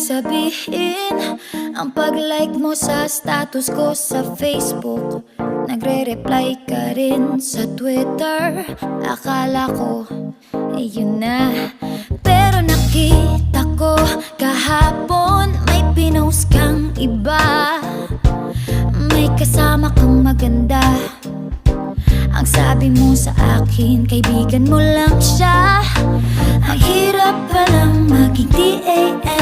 sabihin ang pag-like mo sa status ko sa Facebook. Nagre-reply ka rin sa Twitter. Akala ko, yun na. Pero nakita ko kahapon may pinost kang iba. May kasama kang maganda. Ang sabi mo sa akin, kaibigan mo lang siya. Ang hirap palang maging DAN.